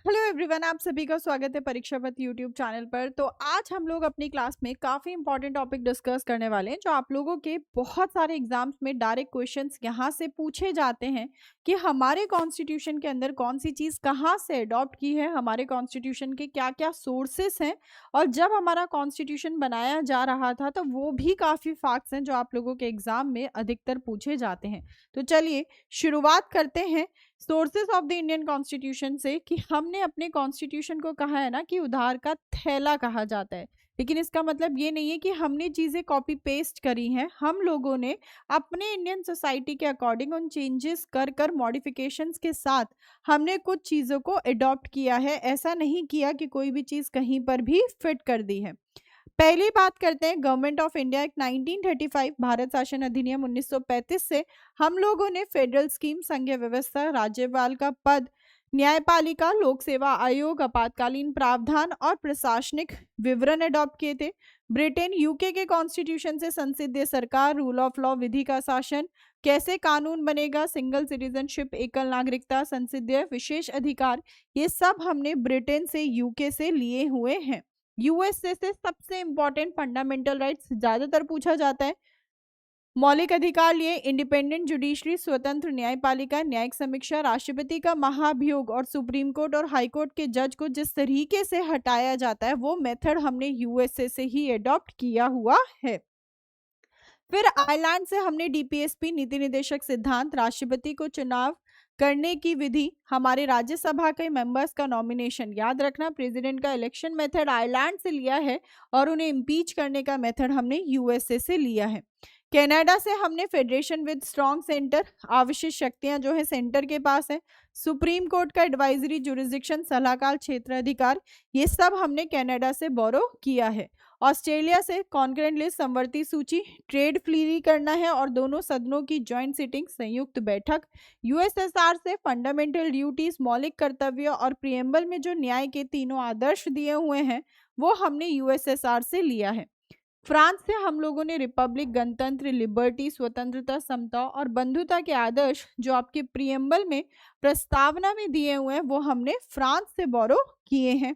Hello everyone, आप सभी का स्वागत है परीक्षा पथ यूट्यूब चैनल पर। तो आज हम लोग अपनी क्लास में काफ़ी इंपॉर्टेंट टॉपिक डिस्कस करने वाले हैं जो आप लोगों के बहुत सारे एग्जाम्स में डायरेक्ट क्वेश्चंस यहाँ से पूछे जाते हैं कि हमारे कॉन्स्टिट्यूशन के अंदर कौन सी चीज़ कहाँ से अडॉप्ट की है, हमारे कॉन्स्टिट्यूशन के क्या क्या सोर्सेस हैं और जब हमारा कॉन्स्टिट्यूशन बनाया जा रहा था तो वो भी काफ़ी फैक्ट्स हैं जो आप लोगों के एग्जाम में अधिकतर पूछे जाते हैं। तो चलिए शुरुआत करते हैं sources of the Indian constitution से कि हमने अपने कॉन्स्टिट्यूशन को कहा है ना कि उधार का थैला कहा जाता है। लेकिन इसका मतलब ये नहीं है कि हमने चीज़ें कॉपी पेस्ट करी हैं। हम लोगों ने अपने इंडियन सोसाइटी के अकॉर्डिंग उन चेंजेस कर कर मॉडिफिकेशंस के साथ हमने कुछ चीज़ों को अडॉप्ट किया है। ऐसा नहीं किया कि कोई भी चीज़ कहीं पर भी फिट कर दी है। पहली बात करते हैं government of India act 1935 Bharat शासन अधिनियम 1935 से हम लोगों ने फेडरल स्कीम, संघीय व्यवस्था, राज्यपाल का पद, न्यायपालिका, लोक सेवा आयोग, आपातकालीन प्रावधान और प्रशासनिक विवरण अडॉप्ट किए थे। ब्रिटेन यूके के कॉन्स्टिट्यूशन से संसदीय सरकार, रूल ऑफ लॉ, विधि का शासन, कैसे कानून बनेगा, सिंगल सिटीजनशिप, एकल नागरिकता, संसदीय विशेष अधिकार, ये सब हमने ब्रिटेन से, यूके से लिए हुए हैं। यूएसए से सबसे इंपॉर्टेंट फंडामेंटल राइट्स ज्यादातर पूछा जाता है। मौलिक अधिकार लिए इंडिपेंडेंट जुडिशरी, स्वतंत्र न्यायपालिका, न्यायिक समीक्षा, राष्ट्रपति का महाभियोग और सुप्रीम कोर्ट और हाई कोर्ट के जज को जिस तरीके से हटाया जाता है वो मेथड हमने यूएसए से ही अडॉप्ट किया हुआ है। फिर आयरलैंड से हमने डीपीएसपी, नीति निर्देशक सिद्धांत, राष्ट्रपति को चुनाव करने की विधि, हमारे राज्यसभा के मेंबर्स का नॉमिनेशन, याद रखना प्रेसिडेंट का इलेक्शन मेथड आयरलैंड से लिया है और उन्हें इम्पीच करने का मेथड हमने यूएसए से लिया है। कनाडा से हमने फेडरेशन विद स्ट्रॉन्ग सेंटर, आवश्यक शक्तियां जो है सेंटर के पास है, सुप्रीम कोर्ट का एडवाइजरी जुरिस्डिक्शन, सलाहकार क्षेत्र अधिकार, ये सब हमने कनाडा से बोरो किया है। ऑस्ट्रेलिया से कॉन्करेंट लिस्ट, समवर्ती सूची, ट्रेड फ्री करना है और दोनों सदनों की ज्वाइंट सिटिंग, संयुक्त बैठक। यूएसएसआर से फंडामेंटल ड्यूटीज, मौलिक कर्तव्य और प्रियम्बल में जो न्याय के तीनों आदर्श दिए हुए हैं वो हमने यूएसएसआर से लिया है। फ्रांस से हम लोगों ने रिपब्लिक, गणतंत्र, लिबर्टी, स्वतंत्रता, समता और बंधुता के आदर्श जो आपके प्रियम्बल में प्रस्तावना में दिए हुए हैं वो हमने फ्रांस से बोरो किए हैं।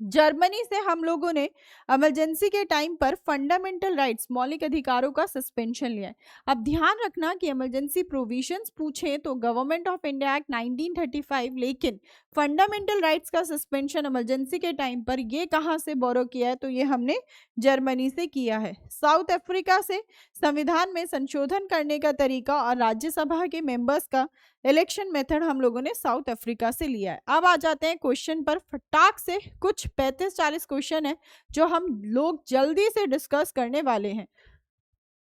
जर्मनी से हम लोगों ने इमरजेंसी के टाइम पर फंडामेंटल राइट्स, मौलिक अधिकारों का सस्पेंशन लिया है। अब ध्यान रखना कि इमरजेंसी प्रोविजंस पूछे तो गवर्नमेंट ऑफ इंडिया एक्ट 1935, लेकिन फंडामेंटल राइट्स का सस्पेंशन इमरजेंसी के टाइम पर ये कहाँ से बोरो किया है तो ये हमने जर्मनी से किया है। साउथ अफ्रीका से संविधान में संशोधन करने का तरीका और राज्यसभा के मेंबर्स का इलेक्शन मेथड हम लोगों ने साउथ अफ्रीका से लिया है। अब आ जाते हैं क्वेश्चन पर फटाक से। कुछ 35-40 क्वेश्चन है जो हम लोग जल्दी से डिस्कस करने वाले हैं।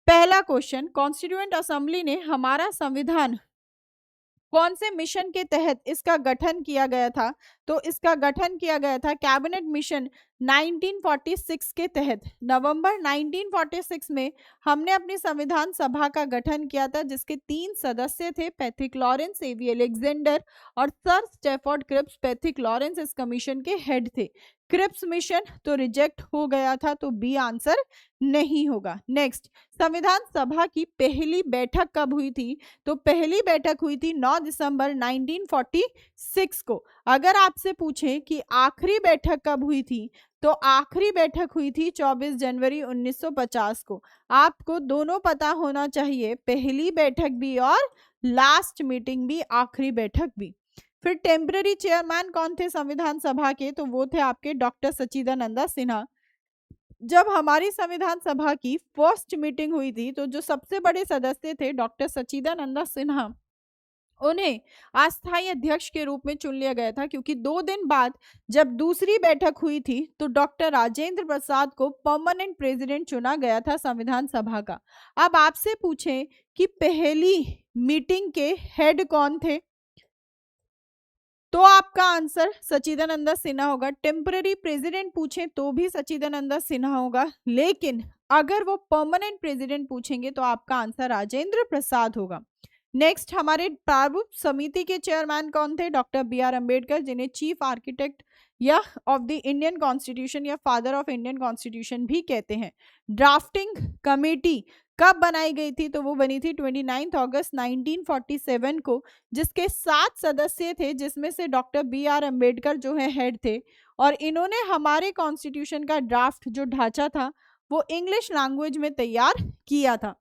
पहला क्वेश्चन, कॉन्स्टिट्यूएंट असेंबली ने हमारा संविधान कौन से मिशन के तहत इसका गठन किया गया था? तो इसका गठन किया गया था कैबिनेट मिशन 1946 के तहत। नवंबर 1946 में हमने अपनी संविधान सभा का गठन किया था जिसके 3 सदस्य थे, पैथिक लॉरेंस, एवी अलेक्जेंडर और sir Stafford Cripps. Pethick Lawrence इस कमीशन के हेड थे। क्रिप्स मिशन तो रिजेक्ट हो गया था, तो बी आंसर नहीं होगा। नेक्स्ट, संविधान सभा की पहली बैठक कब हुई थी? तो पहली बैठक हुई थी 9 दिसंबर 1946 को। अगर आपसे पूछे कि आखिरी बैठक कब हुई थी तो आखिरी बैठक हुई थी 24 जनवरी 1950 को। आपको दोनों पता होना चाहिए, पहली बैठक भी और लास्ट मीटिंग भी, आखिरी बैठक भी। फिर टेम्पररी चेयरमैन कौन थे संविधान सभा के? तो वो थे आपके डॉक्टर सच्चिदानंद सिन्हा। जब हमारी संविधान सभा की फर्स्ट मीटिंग हुई थी तो जो सबसे बड़े सदस्य थे डॉक्टर सच्चिदानंद सिन्हा, उन्हें अस्थायी अध्यक्ष के रूप में चुन लिया गया था क्योंकि 2 दिन बाद जब दूसरी बैठक हुई थी तो डॉक्टर राजेंद्र प्रसाद को परमानेंट प्रेसिडेंट चुना गया था संविधान सभा का। अब आपसे पूछें कि पहली मीटिंग के हेड कौन थे तो आपका आंसर सच्चिदानंद सिन्हा होगा। टेम्पररी प्रेसिडेंट पूछें तो भी सच्चिदानंद सिन्हा होगा, लेकिन अगर वो परमानेंट प्रेसिडेंट पूछेंगे तो आपका आंसर राजेंद्र प्रसाद होगा। नेक्स्ट, हमारे प्रारूप समिति के चेयरमैन कौन थे? Doctor B R. अम्बेडकर, जिन्हें चीफ आर्किटेक्ट या ऑफ द इंडियन कॉन्स्टिट्यूशन या फादर ऑफ इंडियन कॉन्स्टिट्यूशन भी कहते हैं। ड्राफ्टिंग कमेटी कब बनाई गई थी? तो वो बनी थी 29 अगस्त 1947 को, जिसके 7 सदस्य थे, जिसमें से डॉक्टर बी आर अम्बेडकर जो है हेड थे। और इन्होंने हमारे कॉन्स्टिट्यूशन का ड्राफ्ट जो ढांचा था वो इंग्लिश लैंग्वेज में तैयार किया था।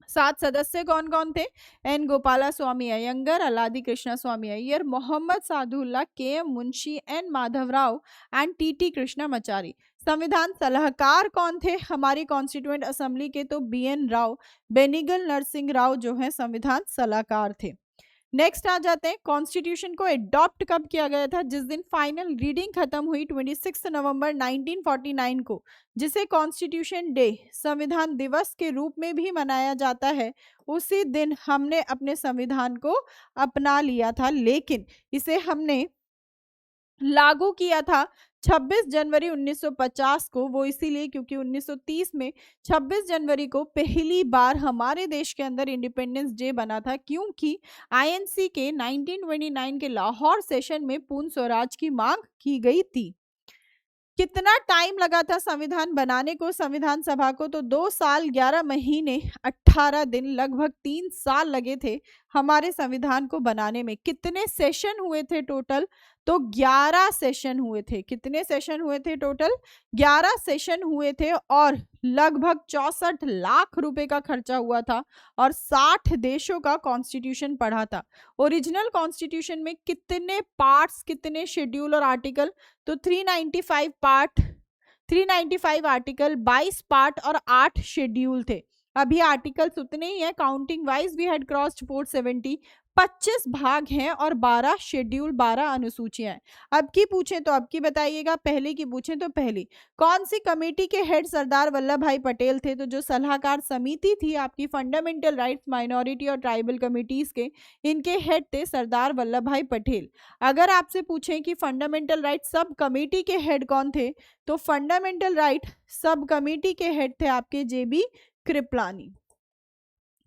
7 सदस्य कौन कौन थे? N Gopala Swami Ayyangar, Alladi Krishna Swami Ayyar, Mohammad Saadulla, K M Munshi, N Madhavrao and T T Krishnamachari. संविधान सलाहकार कौन थे हमारी कॉन्स्टिट्यूएंट असेंबली के? तो बी एन राव, बेनिगल नरसिंह राव जो है संविधान सलाहकार थे। नेक्स्ट आ जाते हैं, कॉन्स्टिट्यूशन को एडॉप्ट कब किया गया था? जिस दिन फाइनल रीडिंग खत्म हुई 26 नवंबर 1949 को, जिसे कॉन्स्टिट्यूशन डे, संविधान दिवस के रूप में भी मनाया जाता है, उसी दिन हमने अपने संविधान को अपना लिया था। लेकिन इसे हमने लागू किया था 26 जनवरी 1950 को। वो इसीलिए क्योंकि 1930 में 26 जनवरी को पहली बार हमारे देश के अंदर इंडिपेंडेंस डे बना था, क्योंकि आईएनसी के 1929 के लाहौर सेशन में पूर्ण स्वराज की मांग की गई थी। कितना टाइम लगा था संविधान बनाने को संविधान सभा को? तो 2 साल 11 महीने 18 दिन, लगभग 3 साल लगे थे हमारे संविधान को बनाने में। कितने सेशन हुए थे टोटल? तो 11 सेशन हुए थे। कितने सेशन हुए थे टोटल? 11 सेशन हुए थे और लगभग 64 लाख रुपए का खर्चा हुआ था और 60 देशों का कॉन्स्टिट्यूशन पढ़ा था। ओरिजिनल कॉन्स्टिट्यूशन में कितने पार्ट्स, कितने शेड्यूल और आर्टिकल? तो 395 पार्ट, 395 आर्टिकल, 22 पार्ट और 8 शेड्यूल थे। अभी आर्टिकल्स उतने ही हैं, counting wise we had crossed 470। 25 भाग हैं और 12 शेड्यूल, 12 अनुसूचियां हैं। अब की पूछें तो अब की बताइएगा, पहले की पूछें तो पहली। कौन सी कमेटी के हेड सरदार वल्लभ भाई पटेल थे? तो जो सलाहकार समिति थी आपकी फंडामेंटल राइट्स, माइनॉरिटी और ट्राइबल कमिटीज के, इनके हेड थे सरदार वल्लभ भाई पटेल। अगर आपसे पूछें कि फंडामेंटल राइट सब कमेटी के हेड कौन थे, तो फंडामेंटल राइट सब कमेटी के हेड थे आपके जेबी कृपलानी।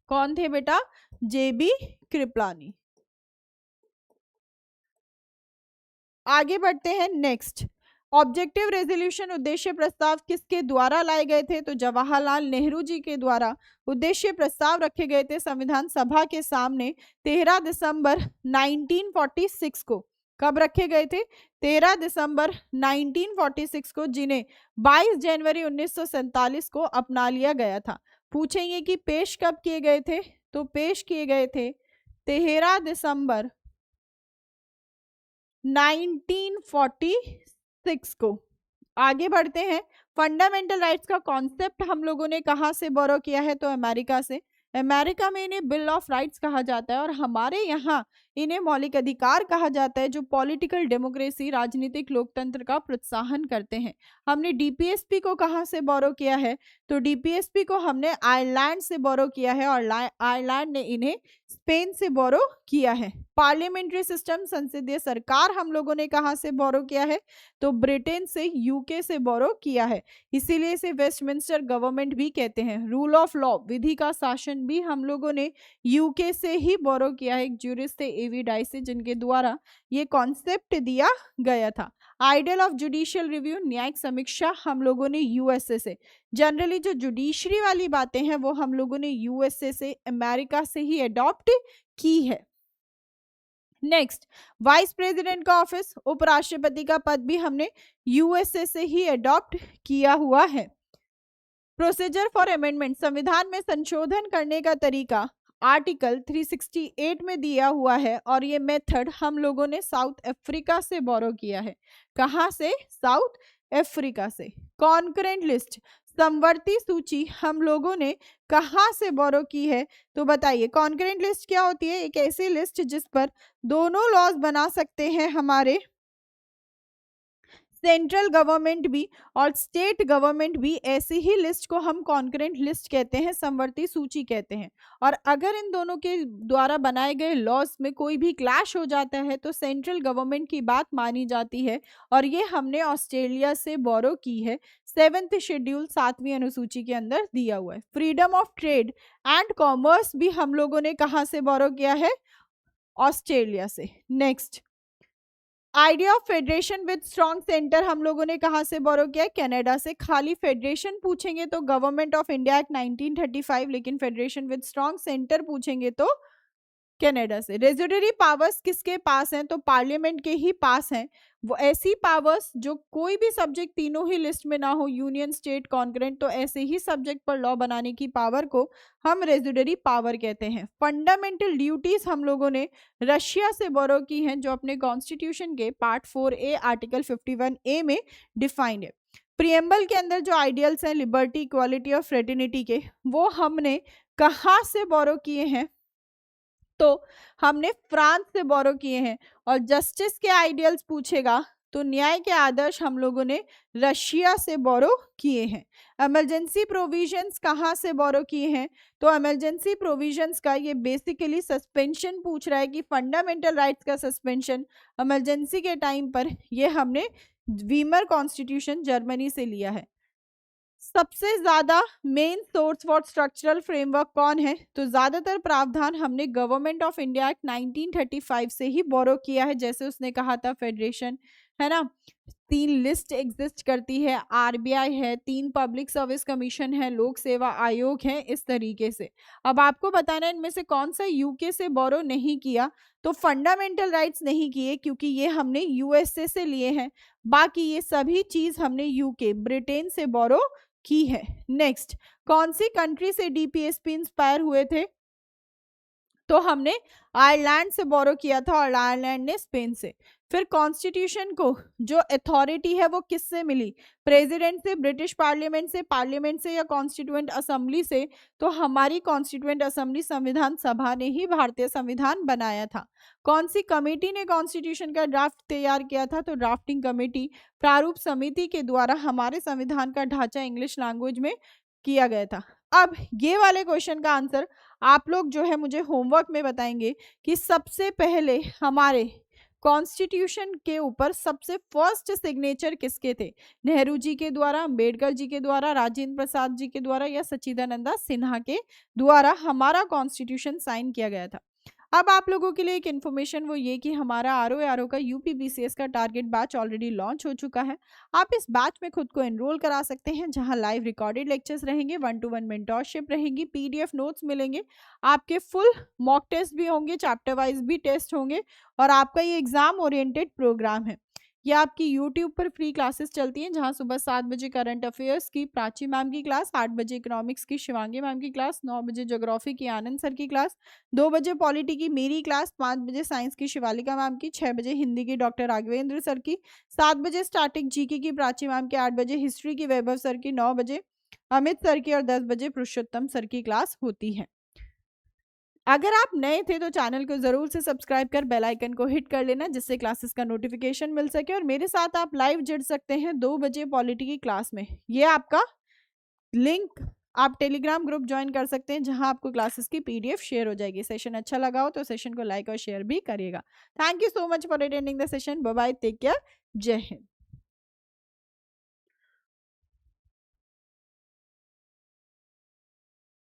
कौन थे बेटा? जेबी कृपलानी। आगे बढ़ते हैं नेक्स्ट। ऑब्जेक्टिव रेजोल्यूशन, उद्देश्य प्रस्ताव किसके द्वारा लाए गए थे? तो जवाहरलाल नेहरू जी के द्वारा उद्देश्य प्रस्ताव रखे गए थे संविधान सभा के सामने 13 दिसंबर 1946 को। कब रखे गए थे? 13 दिसंबर 1946 को, जिन्हें 22 जनवरी 1947 को अपना लिया गया था। पूछेंगे कि पेश कब किए गए थे? तो पेश किए गए थे 13 दिसंबर 1946 को। आगे बढ़ते हैं, फंडामेंटल राइट्स का कॉन्सेप्ट हम लोगों ने कहां से बोरो किया है? तो अमेरिका से। अमेरिका में इन्हें बिल ऑफ राइट्स कहा जाता है और हमारे यहाँ इन्हें मौलिक अधिकार कहा जाता है, जो पॉलिटिकल डेमोक्रेसी, राजनीतिक लोकतंत्र का प्रोत्साहन करते हैं। हमने डीपीएसपी को कहां से बोरो किया है? तो डीपीएसपी को हमने आयरलैंड से बोरो किया है और आयरलैंड ने इन्हें स्पेन से बोरो किया है। पार्लियामेंट्री सिस्टम, संसदीय सरकार, हम लोगों ने कहां से बोरो किया है? तो ब्रिटेन से, यूके से बोरो किया है। इसीलिए इसे वेस्टमिंस्टर गवर्नमेंट भी कहते हैं। रूल ऑफ लॉ, विधि का शासन, भी हम लोगों ने यूके से ही बोरो किया है। एक ज्यूरिस्ट थे एवी डाइसी, जिनके द्वारा ये कॉन्सेप्ट दिया गया था। आइडियल ऑफ जुडिशियल रिव्यू, न्यायिक समीक्षा, हम लोगों ने यूएसए से। जनरली जो जुडिशरी वाली बातें हैं वो हम लोगों ने यूएसए से, अमेरिका से ही अडॉप्ट की है। नेक्स्ट, वाइस प्रेसिडेंट का ऑफिस, उपराष्ट्रपति का पद भी हमने यूएसए से ही अडॉप्ट किया हुआ है। प्रोसीजर फॉर अमेंडमेंट, संविधान में संशोधन करने का तरीका आर्टिकल 368 में दिया हुआ है और ये मेथड हम लोगों ने साउथ अफ्रीका से बोरो किया है। कहां से? साउथ अफ्रीका से। कॉन्करेंट लिस्ट, समवर्ती सूची, हम लोगों ने कहां से बोरो की है? तो बताइए, कॉन्करेंट लिस्ट क्या होती है? एक ऐसी लिस्ट जिस पर दोनों लॉज बना सकते हैं हमारे सेंट्रल गवर्नमेंट भी और स्टेट गवर्नमेंट भी। ऐसी ही लिस्ट को हम कॉन्करेंट लिस्ट कहते हैं, समवर्ती सूची कहते हैं। और अगर इन दोनों के द्वारा बनाए गए लॉज में कोई भी क्लैश हो जाता है तो सेंट्रल गवर्नमेंट की बात मानी जाती है और ये हमने ऑस्ट्रेलिया से बोरो की है। 7th शेड्यूल, 7वीं अनुसूची के अंदर दिया हुआ है। Freedom of trade and commerce भी हम लोगों ने कहां से बोरो किया है? ऑस्ट्रेलिया से। Next, idea of federation with strong centre हम लोगों ने कहाँ से बोरो किया है? कनाडा से। खाली फेडरेशन पूछेंगे तो गवर्नमेंट ऑफ इंडिया एक्ट 1935, लेकिन फेडरेशन विद स्ट्रॉन्ग सेंटर पूछेंगे तो कनाडा से। रेजुडरी पावर्स किसके पास हैं? तो पार्लियामेंट के ही पास हैं। वो ऐसी पावर्स जो कोई भी सब्जेक्ट तीनों ही लिस्ट में ना हो, यूनियन, स्टेट, कॉन्करेंट, तो ऐसे ही सब्जेक्ट पर लॉ बनाने की पावर को हम रेजुडरी पावर कहते हैं। फंडामेंटल ड्यूटीज हम लोगों ने रशिया से बोरो की हैं, जो अपने कॉन्स्टिट्यूशन के पार्ट 4A आर्टिकल 51A में डिफाइंड है। प्रियम्बल के अंदर जो आइडियल्स हैं लिबर्टी, इक्वालिटी और फ्रेटर्निटी के, वो हमने कहाँ से बोरो किए हैं? तो हमने फ्रांस से बोरो किए हैं। और जस्टिस के आइडियल्स पूछेगा तो न्याय के आदर्श हम लोगों ने रशिया से बोरो किए हैं। इमरजेंसी प्रोविजंस कहाँ से बोरो किए हैं? तो इमरजेंसी प्रोविजंस का ये बेसिकली सस्पेंशन पूछ रहा है कि फंडामेंटल राइट्स का सस्पेंशन इमरजेंसी के टाइम पर, ये हमने वीमर कॉन्स्टिट्यूशन जर्मनी से लिया है। सबसे ज्यादा main source for structural framework कौन है? तो ज्यादातर प्रावधान हमने गवर्नमेंट ऑफ इंडिया एक्ट 1935 से ही बोरो किया है। जैसे उसने कहा था फेडरेशन है ना, 3 लिस्ट एग्जिस्ट करती है, आरबीआई है, 3 पब्लिक सर्विस कमीशन है, लोक सेवा आयोग है, इस तरीके से। अब आपको बताना है इनमें से कौन सा यूके से बोरो नहीं किया। तो फंडामेंटल राइट्स नहीं किए क्योंकि ये हमने यूएसए से लिए हैं। बाकी ये सभी चीज हमने यूके, ब्रिटेन से बोरो की है। नेक्स्ट, कौन सी कंट्री से डीपीएसपी इंस्पायर हुए थे? तो हमने आयरलैंड से बोरो किया था और आयरलैंड ने स्पेन से। फिर कॉन्स्टिट्यूशन को जो अथॉरिटी है वो किससे मिली? प्रेसिडेंट से, ब्रिटिश पार्लियामेंट से या कॉन्स्टिट्यूएंट असेंबली से? तो हमारी कॉन्स्टिट्यूएंट असेंबली, संविधान सभा ने ही भारतीय संविधान बनाया था। कौन सी कमेटी ने कॉन्स्टिट्यूशन का ड्राफ्ट तैयार किया था? तो ड्राफ्टिंग कमेटी, प्रारूप समिति के द्वारा हमारे संविधान का ढांचा इंग्लिश लैंग्वेज में किया गया था। अब ये वाले क्वेश्चन का आंसर आप लोग जो है मुझे होमवर्क में बताएंगे कि सबसे पहले हमारे कॉन्स्टिट्यूशन के ऊपर सबसे फर्स्ट सिग्नेचर किसके थे? नेहरू जी के द्वारा, अंबेडकर जी के द्वारा, राजेंद्र प्रसाद जी के द्वारा या सच्चिदानंदा सिन्हा के द्वारा हमारा कॉन्स्टिट्यूशन साइन किया गया था। अब आप लोगों के लिए एक इन्फॉर्मेशन वो ये कि हमारा आरओ का यूपीपीसीएस का टारगेट बैच ऑलरेडी लॉन्च हो चुका है। आप इस बैच में खुद को एनरोल करा सकते हैं, जहां लाइव रिकॉर्डेड लेक्चर्स रहेंगे, 1-to-1 मेंटोरशिप रहेगी, पीडीएफ नोट्स मिलेंगे, आपके फुल मॉक टेस्ट भी होंगे, चैप्टर वाइज भी टेस्ट होंगे, और आपका ये एग्जाम ओरिएंटेड प्रोग्राम है। ये आपकी यूट्यूब पर फ्री क्लासेस चलती हैं, जहां सुबह 7 बजे करंट अफेयर्स की प्राची मैम की क्लास, 8 बजे इकोनॉमिक्स की शिवांगी मैम की क्लास, 9 बजे ज्योग्राफी की आनंद सर की क्लास, 2 बजे पॉलिटी की मेरी क्लास, 5 बजे साइंस की शिवालिका मैम की, 6 बजे हिंदी की डॉक्टर राघवेंद्र सर की, 7 बजे स्टैटिक जीके की प्राची मैम की, 8 बजे हिस्ट्री की वैभव सर की, 9 बजे अमित सर की और 10 बजे पुरुषोत्तम सर की क्लास होती है। अगर आप नए थे तो चैनल को जरूर से सब्सक्राइब कर बेल आइकन को हिट कर लेना, जिससे क्लासेस का नोटिफिकेशन मिल सके, और मेरे साथ आप लाइव जुड़ सकते हैं 2 बजे पॉलिटी की क्लास में। ये आपका लिंक, आप टेलीग्राम ग्रुप ज्वाइन कर सकते हैं, जहां आपको क्लासेस की पीडीएफ शेयर हो जाएगी। सेशन अच्छा लगा हो तो सेशन को लाइक और शेयर भी करिएगा। Thank you so much for attending the session. Bye bye, take care, जय हिंद।